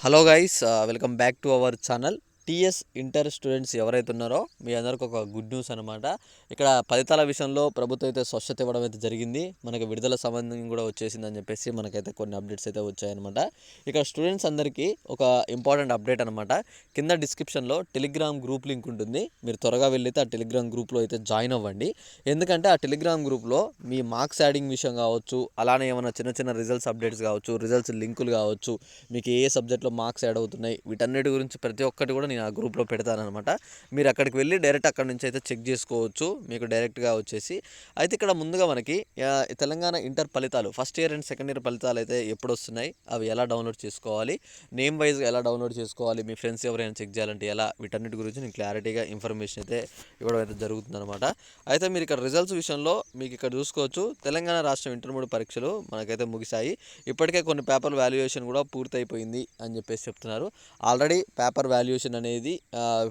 Hello guys, welcome back to our channel. TS inter students ఎవరైతే ఉన్నారో మీ అందరికి ఒక గుడ్ న్యూస్ అనమాట. ఇక్కడ ఫలితాల విషయంలో ప్రభుత్వం అయితే స్వచ్ఛత ఇవ్వడం అయితే జరిగింది. మనకి విడుదల సంబంధం కూడా వచ్చేసిందని చెప్పేసి మనకైతే కొన్ని అప్డేట్స్ అయితే వచ్చాయన్నమాట. ఇక్కడ స్టూడెంట్స్ అందరికీ ఒక ఇంపార్టెంట్ అప్డేట్ అనమాట. కింద డిస్క్రిప్షన్లో టెలిగ్రామ్ గ్రూప్ లింక్ ఉంటుంది. మీరు త్వరగా వెళ్ళైతే ఆ టెలిగ్రామ్ గ్రూప్లో అయితే జాయిన్ అవ్వండి. ఎందుకంటే ఆ టెలిగ్రామ్ గ్రూప్లో మీ మార్క్స్ యాడింగ్ విషయం కావచ్చు, అలానే ఏమైనా చిన్న చిన్న రిజల్ట్స్ అప్డేట్స్ కావచ్చు, రిజల్ట్స్ లింకులు కావచ్చు, మీకు ఏ సబ్జెక్ట్లో మార్క్స్ యాడ్ అవుతున్నాయి, వీటన్నిటి గురించి ప్రతి ఒక్కటి కూడా నేను ఆ గ్రూప్లో పెడతానమాట. మీరు అక్కడికి వెళ్ళి డైరెక్ట్ అక్కడి నుంచి అయితే చెక్ చేసుకోవచ్చు, మీకు డైరెక్ట్గా వచ్చేసి. అయితే ఇక్కడ ముందుగా మనకి తెలంగాణ ఇంటర్ ఫలితాలు first year and second year ఫలితాలు అయితే ఎప్పుడు వస్తున్నాయి, అవి ఎలా డౌన్లోడ్ చేసుకోవాలి, నేమ్ వైజ్గా ఎలా డౌన్లోడ్ చేసుకోవాలి, మీ ఫ్రెండ్స్ ఎవరైనా చెక్ చేయాలంటే ఎలా, వీటన్నిటి గురించి నేను క్లారిటీగా ఇన్ఫర్మేషన్ అయితే ఇవ్వడం అయితే జరుగుతుందన్నమాట. అయితే మీరు ఇక్కడ రిజల్ట్స్ విషయంలో మీకు ఇక్కడ చూసుకోవచ్చు, తెలంగాణ రాష్ట్రం ఇంటర్మీడియట్ పరీక్షలు మనకైతే ముగిశాయి. ఇప్పటికే కొన్ని పేపర్ వాల్యుయేషన్ కూడా పూర్తయిపోయింది అని చెప్పేసి చెప్తున్నారు. ఆల్రెడీ పేపర్ వాల్యుయేషన్ అనేది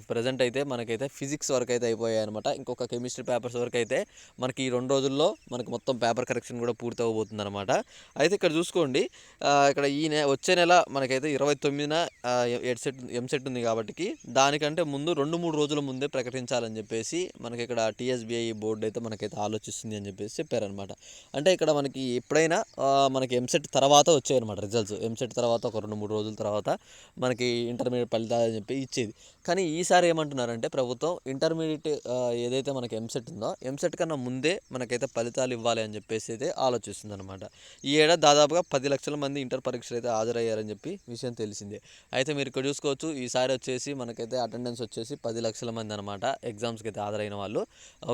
ప్రజెంట్ అయితే మనకైతే ఫిజిక్స్ వరకు అయితే అయిపోయాయి అనమాట. ఇంకొక కెమిస్ట్రీ పేపర్స్ వరకు అయితే మనకి ఈ 2 రోజుల్లో మనకి మొత్తం పేపర్ కరెక్షన్ కూడా పూర్తి అవ్వబోతుంది అనమాట. అయితే ఇక్కడ చూసుకోండి, ఇక్కడ వచ్చే నెల మనకైతే 29న ఎంసెట్ ఉంది కాబట్టి దానికంటే ముందు 2-3 రోజుల ముందే ప్రకటించాలని చెప్పేసి మనకి ఇక్కడ టీఎస్బిఐ బోర్డు అయితే మనకైతే ఆలోచిస్తుంది అని చెప్పేసి చెప్పారనమాట. అంటే ఇక్కడ మనకి ఎప్పుడైనా మనకి ఎంసెట్ తర్వాత వచ్చాయన్నమాట రిజల్ట్స్. ఎంసెట్ తర్వాత ఒక 2-3 రోజుల తర్వాత మనకి ఇంటర్మీడియట్ ఫలితాలు అని చెప్పి ఇచ్చేది. కానీ ఈసారి ఏమంటున్నారంటే ప్రభుత్వం ఇంటర్మీడియట్ ఏదైతే మనకి ఎంసెట్ ఉందో ఎంసెట్ కన్నా ముందే మనకైతే ఫలితాలు ఇవ్వాలి అని చెప్పేసి అయితే ఆలోచిస్తుంది అనమాట. ఈ ఏడాది దాదాపుగా 10 లక్షల మంది ఇంటర్ పరీక్షలు అయితే హాజరయ్యారని చెప్పి విషయం తెలిసిందే. అయితే మీరు ఇక్కడ చూసుకోవచ్చు, ఈసారి వచ్చేసి మనకైతే అటెండెన్స్ వచ్చేసి 10 లక్షల మంది అనమాట ఎగ్జామ్స్కి అయితే హాజరైన వాళ్ళు.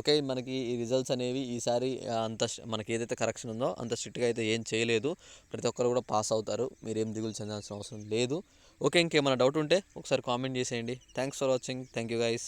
ఓకే, మనకి ఈ రిజల్ట్స్ అనేవి ఈసారి అంత మనకి ఏదైతే కరెక్షన్ ఉందో అంత స్ట్రిక్ట్గా అయితే ఏం చేయలేదు. ప్రతి ఒక్కరు కూడా పాస్ అవుతారు, మీరేం దిగులు చెందాల్సిన అవసరం లేదు. ఓకే, ఇంకేమైనా డౌట్ ఉంటే ఒకసారి కామెంట్ చేసేయండి. Thanks for watching. Thank you guys.